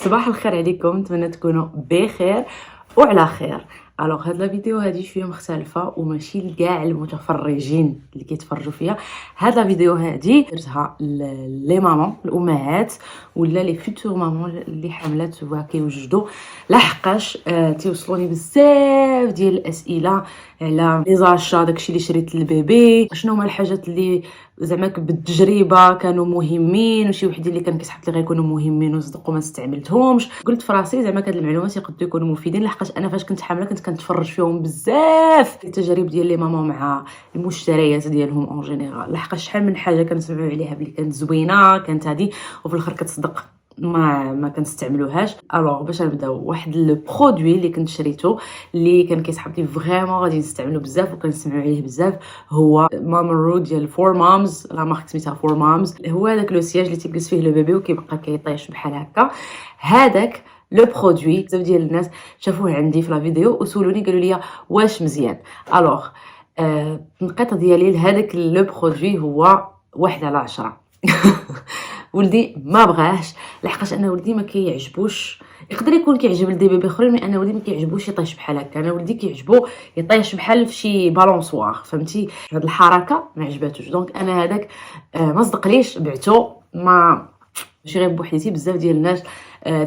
صباح الخير عليكم، نتمنى تكونوا بخير وعلى خير. الوغ هاد لا فيديو هادي شويه مختلفه وماشي لكاع المتفرجين اللي كيتفرجوا فيا. هاد لا فيديو هادي درتها لي ماما الامهات ولا لي فيتور ماما اللي حملات وكيوجدوا، لحقاش تيوصلوني بزاف ديال الاسئله على لي زاشا، داكشي اللي شريت للبيبي، شنو هما الحاجات اللي زعما بالتجربه كانوا مهمين وشي وحدين اللي كان كيسحب لي غيكونوا مهمين وصدقوا ما استعملتهمش. قلت في راسي زعما هاد المعلومات يقدروا يكونوا مفيدين، لحقاش انا فاش كنت حامله كنت كنتفرج فيهم بزاف التجارب ديال لي ماما مع المشتريات ديالهم اون جينيرال، لحقاش شحال من حاجه كنسمعوا عليها بلي كانت زوينه كانت هادي وفي الاخر كتصدق ما كنستعملوهاش. الوغ باش نبداو، واحد لو برودوي اللي كنت شريته اللي كان كيسحب لي فريمون غادي نستعملو بزاف وكنسمعوا عليه بزاف، هو ماما رو ديال فور مامز، لا مارك سميتها فور مامز. هو هذاك لو سياج اللي تيجلس فيه لو بيبي وكيبقى كيطيش بحال هكا. هذاك لو برودوي بزاف ديال الناس شافوه عندي في لا فيديو وسولوني قالوا لي واش مزيان. الوغ النقطه ديالي لهذاك لو برودوي هو 1/10. ولدي ما بغاش، لحقاش انا ولدي ما كيعجبوش، يقدر يكون كيعجب لدي بيبي اخرين، مي انا ولدي ما كيعجبوش يطيش بحال هكا. انا ولدي كيعجبو يطيش بحال في شي بالونسوار، فهمتي؟ هاد الحركه ما عجباتوش. دونك انا هذاك ما صدقليش، بعتو. ما ماشي غير بوحديتي، بزاف ديال الناس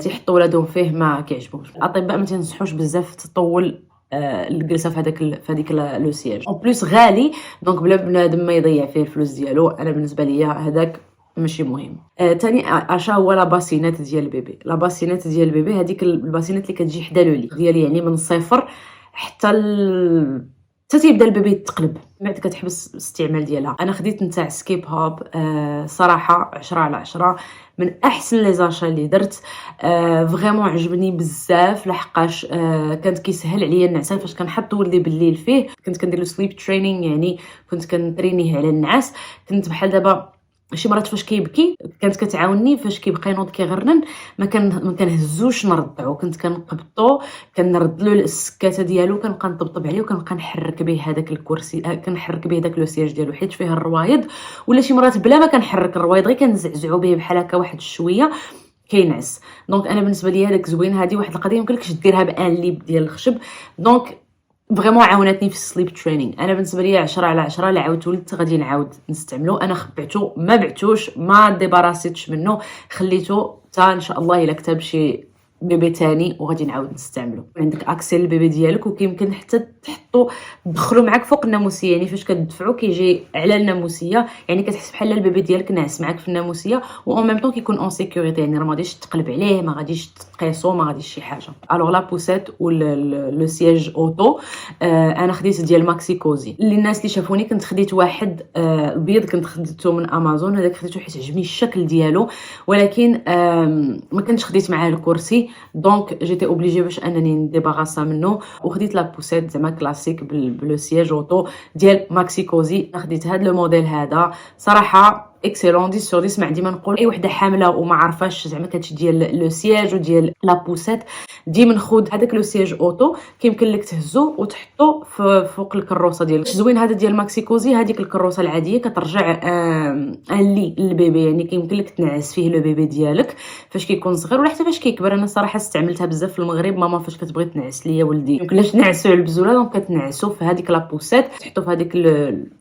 تيحطوا ولادهم فيه ما كيعجبهمش. الاطباء ما تنصحوش بزاف تطول الجلسه في هذيك لو سياج، اون بليس غالي، دونك بلا بنادم ما يضيع فيه الفلوس ديالو. انا بالنسبه ليا هذاك ماشي مهم. تاني عشا هو لا باسينات ديال البيبي. لا باسينات ديال البيبي هذيك الباسينات اللي كتجي حدا لولي ديالي، يعني من الصفر حتى حتى تيبدا البيبي يتقلب، بعد كتحبس الاستعمال ديالها. انا خديت نتاع سكيب هاب، صراحه 10/10 من احسن لي زاشا اللي درت. فريمون عجبني بزاف، لحقاش كانت كيسهل عليا النعسان فاش كنحط ولدي بالليل فيه. كنت كندير له سليب تريننج، يعني كنت كنترينيه على النعاس. كنت بحال دابا شي مرات فاش كيبكي كانت كتعاونني، فاش كيبقى ينوض كيغرنن ما كنهزوش نرضعو، كنت كنقبطو، كنرد له السكاته ديالو، كنبقى نطبطب عليه وكنبقى نحرك به هذاك الكرسي، كنحرك به داك لو سياج ديالو حيت فيه الروايض. ولا شي مرات بلا ما كنحرك الروايض غير كنزعزعو به بحال هكا واحد شويه كينعس. دونك انا بالنسبه لي هذاك زوين. هذه واحد القضيه يمكنلكش ديرها بان ليب ديال الخشب، دونك فريمون عاونتني في السليب تريننج. انا بالنسبه لي 10/10. لا عاودت ولدت غادي نعاود نستعملو. انا خبعتو ما بعتوش، ما ديباراسيتش منه، خليتو حتى ان شاء الله الا كتب شي بيبي تاني وغادي نعاود نستعملو. عندك اكسل البيبي ديالك وكيمكن حتى تحطو تدخلو معاك فوق الناموسيه، يعني فاش كتدفعو كيجي على الناموسيه، يعني كتحس بحال البيبي ديالك ناعس معاك في الناموسيه، و اون ميم طون كيكون اون سيكوريتي، يعني راه ما غاديش تقلب عليه، ما غاديش تقيسو، ما غاديش شي حاجه. الوغ لا بوسيت و لو سياج اوتو انا خديت ديال ماكسي كوزي. اللي الناس اللي شافوني كنت خديت واحد البيض، كنت خديته من امازون. هذاك خديته حيت عجبني الشكل ديالو، ولكن ما كنتش خديت معاه الكرسي، دونك جيتي اوبليجي باش انني نديباغاسا منه، وخديت لا بوسيت زعما كلاسيك بلو سياج اوتو ديال ماكسي كوزي. خديت هذا لو موديل هذا، صراحه اكسلون 10/10. ما عندي ما نقول. اي وحده حامله وما عارفاش زعما كتشي ديال لو سياج وديال لا بوسيت، ديما خذ هذاك لو سياج اوتو، كيمكن لك تهزو وتحطو فوق الكروسه ديالك. زوين هذا ديال ماكسي كوزي. هذيك الكروسه العاديه كترجع لي للبيبي، يعني كيمكن لك تنعس فيه لو بيبي ديالك فاش كيكون صغير ولا حتى فاش كيكبر. انا صراحه استعملتها بزاف في المغرب، ماما فاش كتبغي تنعس ليا ولدي يمكنلاش نعسو على البزوله، دونك كتنعسو في هذيك لا بوسيت، تحطو في هذيك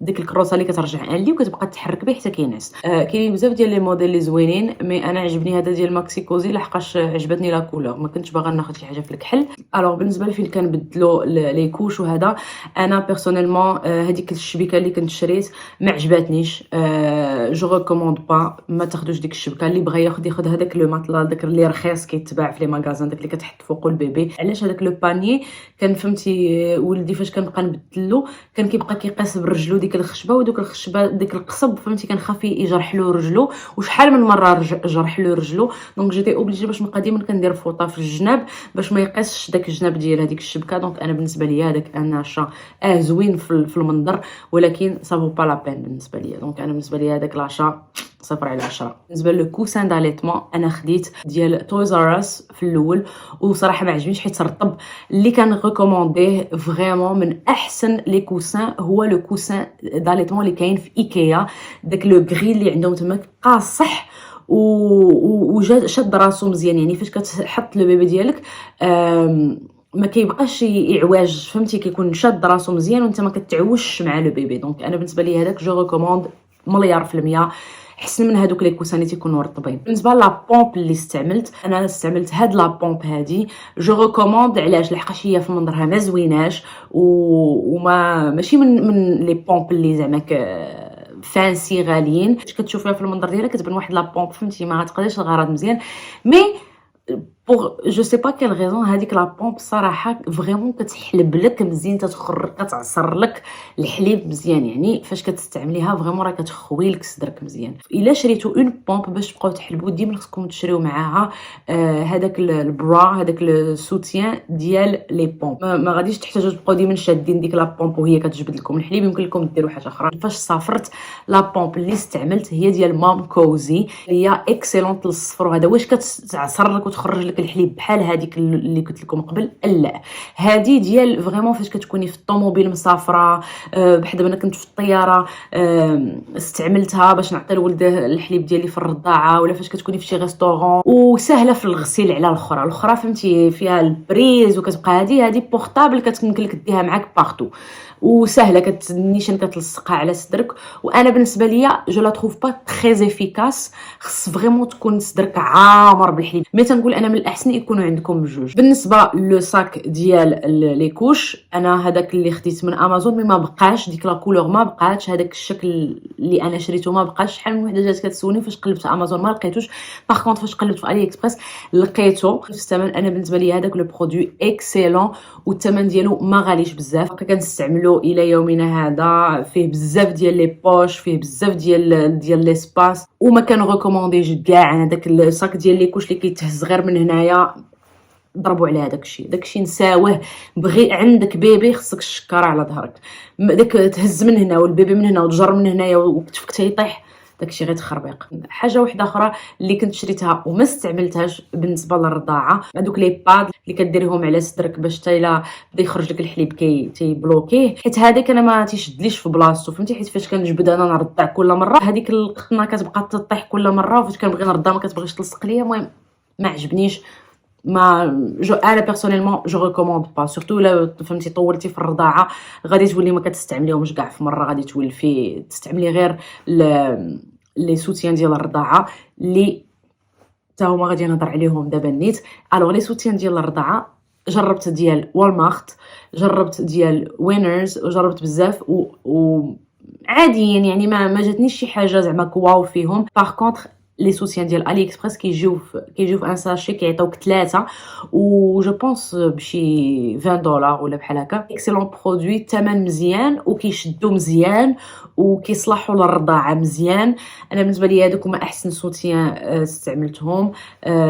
ديك الكروسه اللي كترجع لي وكتبقى تحرك به حتى كينعس. كاينين بزاف ديال لي موديل اللي زوينين، مي انا عجبني هذا ديال ماكسي كوزي لحقاش عجبتني لا كولور، ما كنتش باغا ناخذ شي حاجه في الكحل. الوغ بالنسبه لفين كنبدلو لي كوش وهذا، انا بيرسونيلمون هذيك الشبكه اللي كنت شريت ما عجباتنيش. جو ريكوموند با ما تاخذوش ديك الشبكه. اللي بغى ياخذ هذاك لو ماتلا، داك اللي رخيص كيتباع في لي ماغازان، داك اللي كتحط فوقو البيبي. علاش هذاك لو باني كان فهمتي ولدي فاش كنبقى نبدلو كان كيبقى كيقاس برجلو ديك الخشبه، ودوك الخشبه ديك القصب فهمتي كنخاف يجرح له رجلو، وشحال من مره جرح له رجلو. دونك جيتي اوبليجي باش نبقى ديما كندير فوطه في الجناب باش ما يقيسش داك الجناب ديال هذيك الشبكه. دونك انا بالنسبه ليا هذاك اناشا زوين في المنظر، ولكن سافو با لا بين بالنسبه ليا. دونك انا بالنسبه ليا هذاك لاشا 0/10. بالنسبه للكوسان داليتمون انا خديت ديال تويز ار اس في الاول، وصراحه ما عجبنيش حيت رطب. اللي كان ريكومونديه فريمون من احسن لي كوسان هو لو كوسان داليتمون اللي كاين في ايكيا، داك لو غري اللي عندهم تما قاصح وجا شد راسو مزيان، يعني فاش كتحط لو بيبي ديالك ما كيبقاش يعواج، فهمتي، كيكون شاد راسو مزيان وانت ما كتعوجش مع لو بيبي. دونك انا بالنسبه لي هذاك جو ريكوموند مليار في المية، احسن من هذوك لي كوسان اللي تيكونوا رطبين. بالنسبه لا بومب اللي استعملت، انا استعملت هاد لا بومب هادي جو ريكوموند. علاش؟ لحقاش هي في منظرها ما زويناش وما ماشي من لي بومب اللي زعما فانسي غاليين. فاش كتشوفيها في المنظر ديالها كتبان واحد لا بومب، فهمتي، ما غتقدرش الغرض مزيان. مي بوغ جو سي با كيل غيزون هذيك لا بومب صراحه فريمون كتحلب لك مزيان، كتعصر لك الحليب مزيان، يعني فاش كتستعمليها فريمون راه كتخوي لك صدرك مزيان. الا شريتو اون بومب باش تبقاو تحلبوا، ديما خصكم تشريو معاها هذاك البرا، هذاك السوتيان ديال لي بومب. ما غاديش تحتاجوا تبقاو ديما شادين ديك لا بومب وهي كتجبد لكم الحليب، يمكن لكم ديروا حاجه اخرى. فاش صافرت لا بومب اللي استعملت هي ديال مام كوزي، هي اكسيلونت للصفر. وهذا واش كتعصر لك وتخرج لك الحليب بحال هذيك اللي قلت لكم قبل؟ لا، هذه ديال فريمون فاش كتكوني في الطوموبيل مسافره، بحال دابا انا كنت في الطياره استعملتها باش نعطي لولد الحليب ديالي في الرضاعه، ولا فاش كتكوني في شي ريستورون، وسهله في الغسيل على الاخرى فهمتي، فيها البريز وكتبقى هذه بورطابل كتمكن لك ديها معاك بارتو، وسهله كتنيشان كتلصقها على صدرك. وانا بالنسبه ليا جو لا تروف با تري افيكاس، خص فريمون تكون صدرك عامر بالحليب. مي تنقول انا من الاحسن يكونوا عندكم بجوج. بالنسبه لو صاك ديال لي كوش، انا هذاك اللي خديت من امازون مي ما بقاش ديك لا كولور، ما بقاش هذاك الشكل اللي انا شريته، ما بقاش. شحال من وحده جات كتسولني فاش قلبت في امازون ما لقيتوش، باغ كونط فاش قلبت في علي اكسبريس لقيته في الثمن. انا بالنسبه لي هذاك لو برودوي اكسيلون، والثمن ديالو ما غاليش بزاف، كنستعملو الى يومنا هذا. فيه بزاف ديال لي بوش، فيه بزاف ديال ليسباس، وما كنريكومونديش كاع هذاك الصاك ديال لي كوش اللي كيتهز غير من هنايا. ضربوا على داكشي نساوه. بغي عندك بيبي خصك الشكاره على ظهرك، داك تهز من هنا والبيبي من هنا وتجر من هنايا وكتفك تيطيح، داكشي غير تخربيق. حاجه واحده اخرى اللي كنت شريتها وما استعملتهاش بالنسبه للرضاعه، هذوك لي باد اللي كديريهم على صدرك باش حتى الا بدا يخرج لك الحليب تيبلوكيه، حيت هذاك انا ما تيشدليش في بلاصتو، فهمتي، حيت فاش كنجبد انا نرضع كل مره هذيك القطنه كتبقى تطيح كل مره، وفاش كنبغي نرضع ما كتبغيش تلصق ليا. المهم ما عجبنيش. ما انا بيرسونيلمون جو ريكوموند با، سورتو الا فهمتي طولتي في الرضاعه غادي تولي ما كتستعمليهمش كاع في مره، غادي تولفي تستعملي غير لي سوتيان ديال الرضاعه اللي حتى هما غادي نهضر عليهم دابا نيت. الوغ لي سوتيان ديال الرضاعه جربت ديال والمارت، جربت ديال وينرز، وجربت بزاف و عاديين، يعني ما جاتنيش شي حاجه زعما كواو فيهم. باغ كونطخ لي سوتيان ديال علي اكسبريس كيجيو في ان ساشي، كيعطيوك 3 و جو بونس بشي $20 ولا بحال هكا. اكسيلون برودوي، الثمن مزيان وكيشدو مزيان وكيصلحوا للرضاعه مزيان. انا بالنسبه لي هذوك هما احسن سوتيان استعملتهم،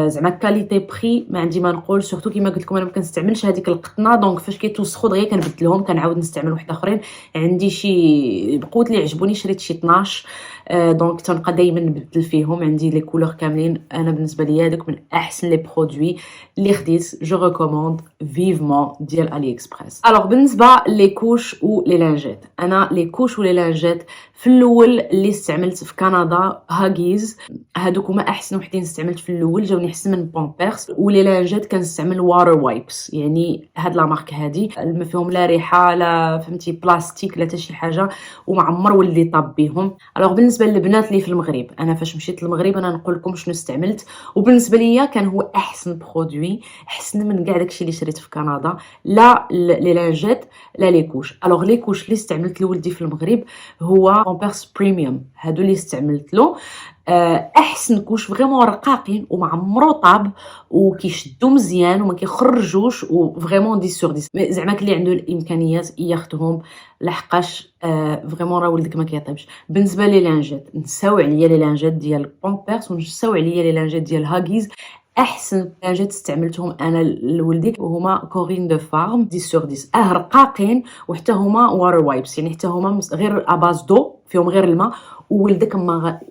زعما كاليتي بري ما عندي ما نقول. سورتو كيما قلت لكم انا ما كنستعملش هذيك القطنه، دونك فاش كيتوسخوا دغيا كنبدلهم، كنعاود نستعمل واحد اخرين. عندي شي بقوت لي عجبوني، شريت شي 12، دونك تنبقى دائما نبدل فيهم. عندي لي كولور كاملين. انا بالنسبه لي هذوك من احسن لي برودوي اللي خديت. جو ريكوموند فيفمون ديال علي اكسبريس. الوغ بالنسبه لي كوش و لي لانجيت، انا لي كوش و لي لانجيت في الاول اللي استعملت في كندا هاغيز، هادوك هما احسن وحدين استعملت في الاول، جاوني احسن من بامبرز. ولي لانجيت كنستعمل واتر وايبس، يعني هاد لا مارك هادي ما فيهم لا ريحه لا فهمتي بلاستيك لا حتى شي حاجه، وما عمر ولدي طاب بهم. الوغ بالنسبه للبنات اللي في المغرب، انا فاش مشيت للمغرب انا نقول لكم شنو استعملت، وبالنسبه ليا كان هو احسن برودوي، احسن من كاع داكشي اللي شريت في كندا. لا لي لانجيت لا لي كوش. الوغ لي كوش اللي استعملت لولدي في المغرب هو بامبرز بريميوم، هادو اللي استعملت له احسن كوش، فريمون رقاقين وما عمرو طاب وكيشدو مزيان وما كيخرجوش، وفريمون 10 sur 10. زعما اللي عنده الامكانيات ياخذهم، لحقاش فريمون راه ولدك ما كيطيبش. بالنسبه لي لانجيت، نساو عليا لي لانجيت ديال بامبرز ونساو عليا لي لانجيت ديال هاغيز. احسن لانجيت استعملتهم انا لولدي وهما كورين دو فارم 10 sur 10، رقاقين، وحتى هما واتر وايبس، يعني حتى هما غير اباز دو، فيهم غير الماء، وولدك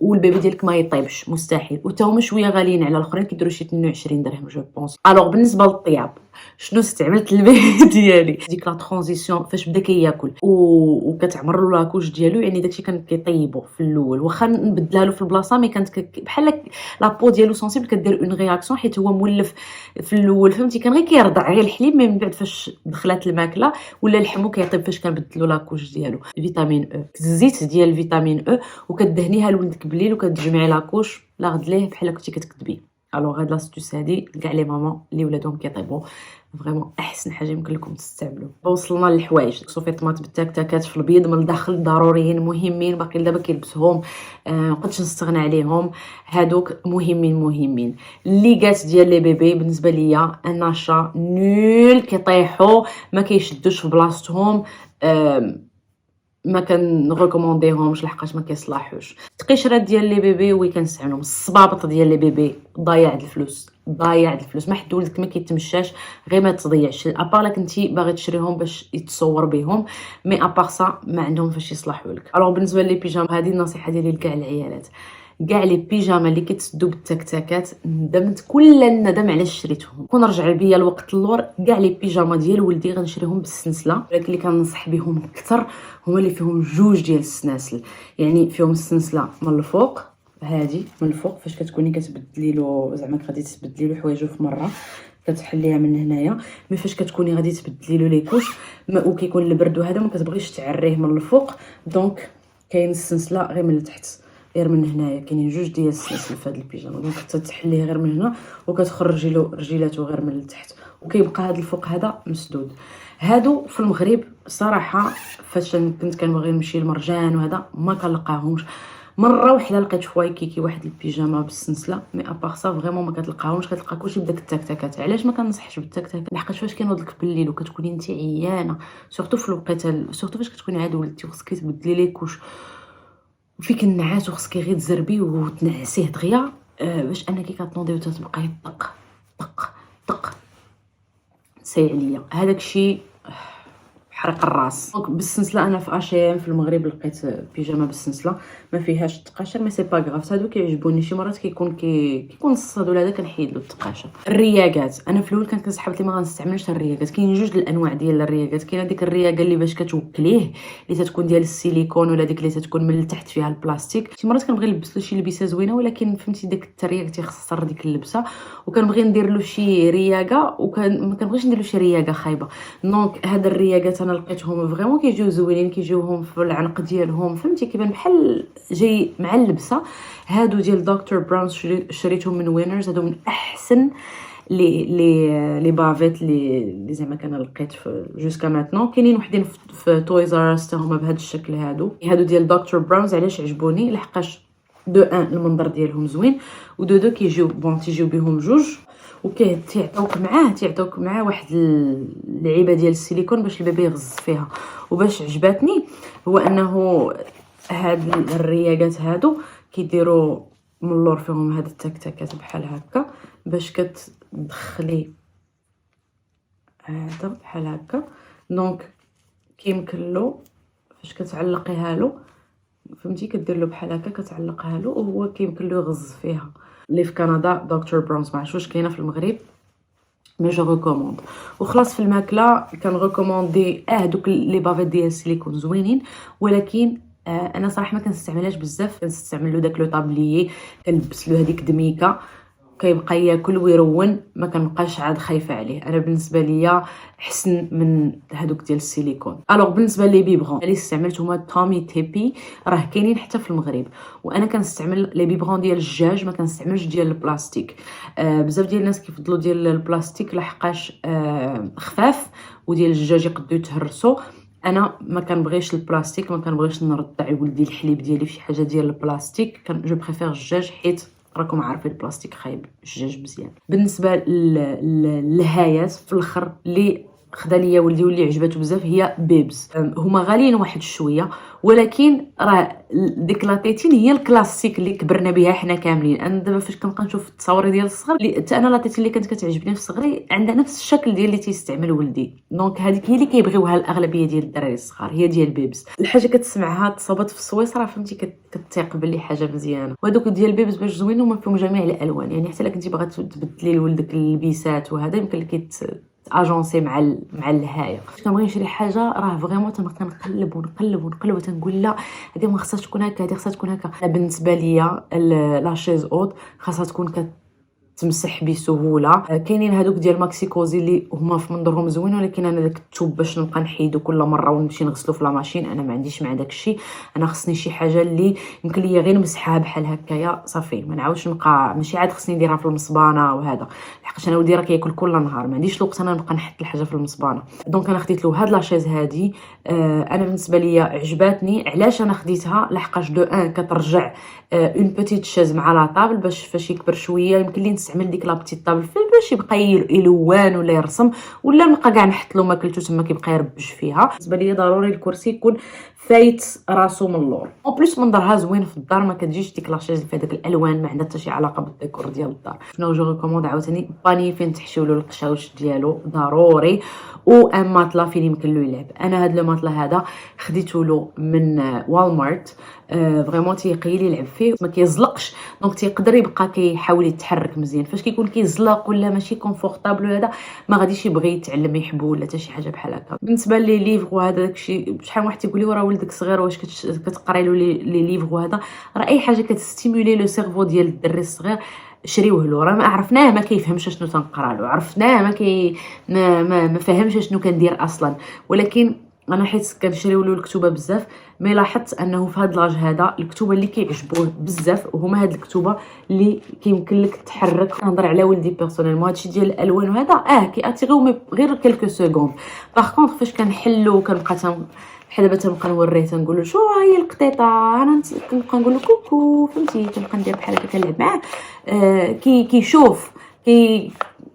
والبيبي ديالك ما يطيبش مستحيل. وتا هما شويه غاليين على الاخرين، كيديروا شي 22 درهم جو بونس. الوغ بالنسبه للطياب، شنو استعملت البيبي ديالي. ديك لا ترانزيسيون فاش بدا كياكل وكتعمر له لاكوش ديالو، يعني داكشي كان كيطيبو في الاول، واخا نبدلها له في البلاصه مي كانت بحال لابو ديالو سونسيبل كدير اون رياكسيون حيت هو مولف في الاول، فهمتي، كان غير كيرضع غير الحليب، مي من بعد فاش دخلات الماكله ولا لحمو كيطيب فاش كنبدلو لاكوش ديالو. فيتامين او، الزيت ديال الفيتامين او، وكدهنيها لولدك بالليل وكتجمعي لاكوش لا غد ليه بحال كنتي كتكتبي. الوغ هاد لاستوس هادي كاع لي ماما اللي ولادهم كيطيبوا فريمون احسن حاجه يمكن لكم تستعملوا. وصلنا للحوايج، صوفي طماط بالتكتكات في البيض من الداخل ضروريين مهمين، باقي دابا كيلبسهم مقدش نستغنى عليهم، هادوك مهمين. اللي قات ديال لي بيبي بالنسبه ليا النشا نول، كيطيحوا ما كيشدوش في بلاصتهم، ما كان ريكومونديهمش لحقاش ما كيصلاحوش. التقشرات ديال لي بيبي وي كنستعملهم، الصبابط ديال لي بيبي ضايع الفلوس، ما حد ولدك ما كيتمشاش غير ما تضيعش، ابار لا كنتي باغي تشريهم باش يتصور بهم، مي ابار سا ما عندهم فاش يصلحوا لك. الوغ بالنسبه لي بيجاما هذه النصيحه ديالي لكاع العيالات، كاع لي بيجاما اللي كيتسدوا بالتكتكات ندمت كل الندم علاش شريتهم. كون رجع بيا الوقت اللور كاع لي بيجاما ديال ولدي غنشريهم بالسلسله، ولكن اللي كننصح بهم اكثر هما اللي فيهم جوج ديال السناسل، يعني فيهم السلسله من الفوق، هادي من الفوق فاش كتكوني كتبدلي له زعما غادي تبدلي له حوايجو في مره كتحليها من هنايا، مي فاش كتكوني غادي تبدلي له لي كوش وكيكون البرد وهذا ما كتبغيش تعريه من الفوق، دونك كاين السلسله غير من التحت غير من هنايا، كاينين جوج ديال السلاسل في هذا البيجاما، دونك تتحليه غير من هنا وكتخرجي له رجيلاته غير من التحت، وكيبقى هذا الفوق هذا مسدود. هادو في المغرب صراحه فاش كنت كنبغي نمشي لمرجان وهذا ما كنلقاهمش. مره وحده لقيت في وايكيكي واحد البيجاما بالسلسله، مي ابار سا فريمون ما كتلقاهمش، كتلقى كلشي بداك التكتكات. علاش ما كنصحش بالتكتكات؟ لحقاش فاش كينوض لك بالليل وكتكوني انت عيانه، سورتو في الوقيته، سورتو فاش كتكوني عاد ولدتي وخصك تبدلي ليه كوش وفيك النعاس وخصك غير تزربي وتنعسيه دغيا، باش انك كتنوضي وتتبقاي طق طق طق ساي عليا هذاك الشيء حرق الراس. دونك بالسلسله انا في اشيم في المغرب لقيت بيجاما بالسلسله ما فيهاش التقاشر، مي سي با غراف، هادو كيعجبوني. شي مرات كيكون الصدول هذا كنحيد له التقاشر. الرياقات انا في الاول كانت كنسحبت لي ما غنستعملش الرياقات، كاين جوج الانواع ديال الرياقات، كاينه ديك الرياقه اللي باش كتوكليه اللي تتكون ديال السيليكون، ولا ديك اللي تتكون من التحت فيها البلاستيك. شي مرات كنبغي نلبس له شي لبسه زوينه، ولكن فهمتي داك الترياق تيخسر ديك اللبسه، وكنبغي ندير له شي رياقه ما كنبغيش ندير له شي رياقه خايبه. دونك هاد الرياقات انا لقيتهم فريمون كيجيو زوينين، كيجيوهم في العنق ديالهم، فهمتي كيبان بحال جاي مع اللبسه. هادو ديال دكتور براون شريتهم من وينرز، هادو من احسن لي بافيت اللي زعما كان لقيت في جوسكا ماتنون. كاينين وحدين في تويز ار اس هما بهذا الشكل، هادو ديال دكتور براونز. علاش عجبوني؟ لحقاش دو ان المنظر ديالهم زوين، ودو دو كيجيو بون تيجيو بهم جوج، تيعطوك معاه واحد اللعيبه ديال السيليكون باش البيبي يغز فيها. وباش عجباتني هو انه هاد الرياقات هادو كيديروا من اللور فيهم هاد التكتكات بحال هكا، باش كتدخلي هذا بحال هكا، دونك كيمكن له فاش كتعلقيها له، فهمتي، كدير له بحال هكا كتعلقها له وهو كيمكن له يغز فيها. اللي في كندا دكتور براونز، ما عرفتش واش كاينه في المغرب، مي جو ريكوموند. وخلاص في الماكله كان ريكوموندي دوك لي بافيت ديال السيليكون زوينين، ولكن انا صراحه ما كنستعملهاش بزاف، كنستعمل له داك لو طابليي، كنلبس له هذيك دميكه كيبقى ياكل ويرون، ما كنبقاش عاد خايفه عليه. انا بالنسبه ليا احسن من هذوك ديال السيليكون. الوغ بالنسبه لي بيبغون اللي استعملتهم تومي تيبي راه كاينين حتى في المغرب، وانا كنستعمل لي بيبغون ديال الدجاج، ما كنستعملش ديال البلاستيك. بزاف ديال الناس كيفضلوا ديال البلاستيك لحقاش خفاف، وديال الدجاج يقدروا يتهرسوا. انا ما كنبغيش البلاستيك، ما كنبغيش نرضع ولدي الحليب ديالي في حاجه ديال البلاستيك، جو بريفير الدجاج حيت راكم عارفين البلاستيك خايب، الدجاج مزيان. بالنسبه للهايات في الاخر اللي خدا ليا ولدي واللي عجبته بزاف هي بيبز. هما غاليين واحد شويه، ولكن راه ديك لاتيتين هي الكلاسيك اللي كبرنا بها حنا كاملين. انا دابا فاش كنبقى نشوف التصاور ديال الصغر، حتى انا لاتيتين اللي كانت كتعجبني في صغري عندها نفس الشكل ديال اللي تيستعمل ولدي، دونك هذيك هي اللي كيبغيوها الاغلبيه ديال الدراري الصغار، هي ديال بيبز. الحاجه كتسمعها تصوبت في السويس راه فهمتي كتيق بلي حاجه مزيانه. وهذوك ديال بيبز باش زوينين وما فيهم جميع الالوان، يعني حتى الا كنتي باغا تبدلي لولدك اللبيسات وهذا يمكن لك اجونسي مع الهايه. كنبغي نشري حاجه راه فريمون تنبقى نقلب ونقلب ونقلب وتنقول لا هذه ما خصهاش تكون هكا، هذه خصها تكون هكا. بالنسبه ليا لا شيز اوت خاصها تكون تمسح بسهوله. كاينين هذوك ديال ماكسي كوزي اللي هما في منظرهم زوين، ولكن انا داك التوب باش نبقى نحيدو كل مره ونمشي نغسلو في لا ماشين انا ما عنديش مع داك الشيء. انا خصني شي حاجه اللي يمكن ليا غير نمسحها بحال هكايا صافي، ما نعاودش نبقى ماشي عاد خصني نديرها في المصبانه وهذا، لحقاش انا ولدي راه كياكل كل نهار ما عنديش الوقت انا نبقى نحط الحاجه في المصبانه. دونك انا خديت له هاد لاشيز هادي. انا بالنسبه ليا عجباتني. علاش انا خديتها؟ لحقاش دو ان كترجع اون بوتيت شاز مع لا طابل باش فاش يكبر شويه يمكن لي نستعمل ديك لا بتيت طابل باش يبقى يلوان ولا يرسم، ولا نبقى كاع نحط له ماكلتو تما كيبقى يربج فيها. بالنسبه ليا ضروري الكرسي يكون فايت راسو من اللور. اون بليس منظرها زوين في الدار، ما كتجيش ديك لاشيز اللي فيها داك الالوان ما عندها حتى شي علاقه بالديكور ديال الدار. شنو جو ريكوموند عاوتاني؟ باني فين تحشيو له القشاوش ديالو ضروري، و ان ماتلا فين يمكن له يلعب. انا هاد لو ماتلا هذا خديته له من والمارت، فريمون تيقيل يلعب فيه ما كيزلقش، دونك تيقدر يبقى كيحاول يتحرك مزيان. فاش كيكون كيزلق ولا ماشي كونفورطابل هذا ما غاديش يبغي يتعلم يحبو ولا حتى شي حاجه بحال هكا. بالنسبه لي ليفغ وهذا داكشي شحال واحد تيقول لي وراه ولدك صغير واش كتقراي له لي ليفغ وهذا، راه اي حاجه كتستيمولي لو سيرفو ديال الدري الصغير شريوه له. راه ما عرفناه ما كيفهمش شنو تنقرا له، عرفناه ما فهمش شنو كندير اصلا، ولكن انا حيت كنشريو له الكتوبه بزاف مي لاحظت انه في هذا لاج هذا الكتوبه اللي كيعجبوه بزاف وهما هاد الكتوبه اللي كيمكن لك تحرك. كنهضر على ولدي بيرسونيلمون هادشي ديال الالوان وهذا كياتيغيو غير كلكو سكوند. باغ كونطخ فاش كنحلو كنبقى بحال دابا تنبقى نوريه تنقول له شو هي القطيطه، انا كنبقى نقول له كوكو فهمتي، تنبقى ندير بحال هكا كنلعب معاه كيشوف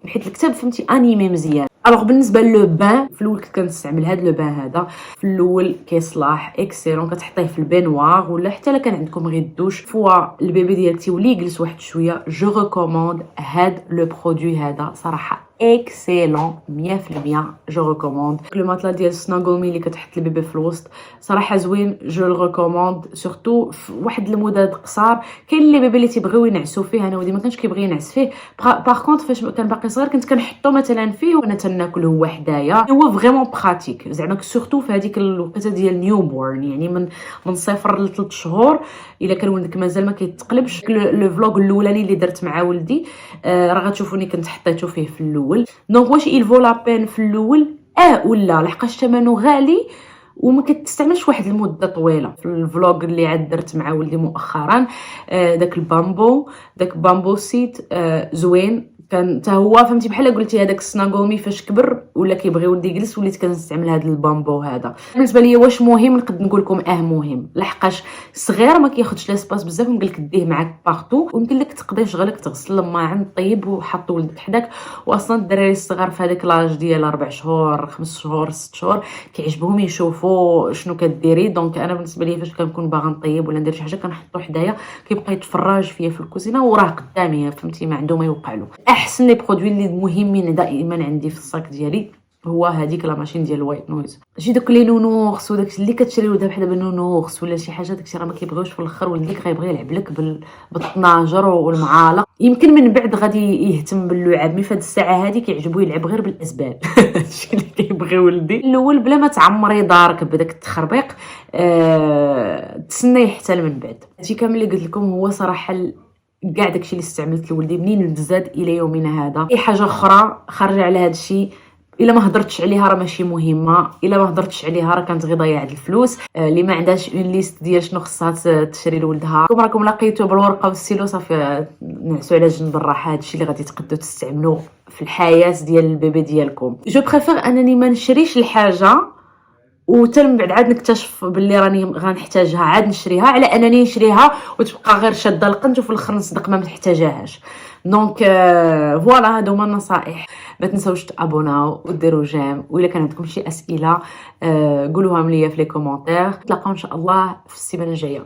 حيت الكتاب فهمتي انيمي مزيان. الوغ بالنسبه لو بان في الاول كنت كنستعمل هذا لو بان هذا في الاول كيصلاح اكسيلون، كتحطيه في البينوار ولا حتى الا كان عندكم غير الدوش فوا البيبي ديالك تيولي يجلس واحد شويه. جو ريكوموند هذا لو برودوي هذا صراحه اكسيلون 100%. جو ريكوموند لو ماتلا ديال سناغل مي اللي كتحط البيبي في الوسط صراحه زوين. جو ريكوموند سورتو في واحد المدد قصار. كاين اللي بيبي اللي تيبغيو ينعسوا فيه، انا ودي ما كانش كيبغي ينعس فيه. باغ كونط فاش كان باقي صغير كنت كنحطو مثلا فيه وانا تناكل هو حدايا. هو فريمون براتيك زعما سورتو في هذيك الوقيته ديال نيو بورن، يعني من 0 ل 3 شهور الا كان ولدك مازال ما كيتقلبش. لو فلوغ الاولاني اللي درت مع ولدي راه غتشوفوني كنت حطيته فيه في الاول. دونك واش يلفو لا بين في الاول ولا لحقاش ثمنه غالي وما كتستعملش واحد المده طويله. في الفلوغ اللي عاد درت مع ولدي مؤخرا داك بامبو سيت زوين كان حتى هو فهمتي بحال قلتي هذاك السناغومي فاش كبر ولا كيبغي ولدي يجلس وليت كنستعمل هذا البامبو هذا. بالنسبه ليا واش مهم نقد نقول لكم مهم لحقاش الصغير ما كياخذش لاسباس بزاف، يمكن لك ديه معاك بارتو ويمكن لك تقضي شغلك تغسل الماعن طيب وحط ولدك حداك. واصلا الدراري الصغار في هذاك لاج ديال 4 شهور 5 شهور 6 شهور كيعجبهم يشوفوا شنو كديري. دونك انا بالنسبه ليا فاش كنكون باغا نطيب ولا ندير شي حاجه كنحطو حدايا كيبقى يتفرج فيا في الكوزينه وراه قدامي فهمتي ما عنده ما يوقع له. احسن لي برودوي اللي مهمين دائما عندي في الصاك ديالي هو هذيك لا ماشين ديال الوايت نويز. شي دوك لي نونوخس وداك اللي كتشريو دابا دابا نونوخس ولا شي حاجه داكشي راه ما كيبغيوش في الاخر ولديك غيبغي يلعب لك بالطناجر والمعالق. يمكن من بعد غادي يهتم باللعاب مي فهاد الساعه هذه كيعجبو يلعب غير بالاسبال. هادشي اللي كيبغي ولدي. الاول بلا ما تعمري دارك بداك التخربيق تسناي حتى من بعد. هادشي كامل اللي قلت لكم هو صراحه كاع داكشي اللي استعملت لولدي منين تزاد الى يومنا هذا. اي حاجه اخرى خارجه على هادشي الا ما هضرتش عليها راه ماشي مهمه، الا ما هضرتش عليها راه كانت غير ضياع الفلوس. اللي ما عندهاش اون ليست ديال شنو خصها تشري لولدها راكم لقيتو بالورقه والسيلو صافي نعسوا على جنب الراحه. هادشي اللي غادي تقدروا تستعملوه في الحياه ديال البيبي ديالكم. جو بريفير انني ما نشريش الحاجه وتل من بعد عاد نكتشف باللي راني غنحتاجها عاد نشريها على انني نشريها وتبقى غير شاده القنت وفي الاخر نصدق ما محتاجاهاش. دونك فوالا هادو هما النصائح. ما تنساوش تابوناو وديروا جيم، والا كان عندكم شي اسئله قولوها ليا في لي كومونتير. نتلاقاو ان شاء الله في السيمانه الجايه.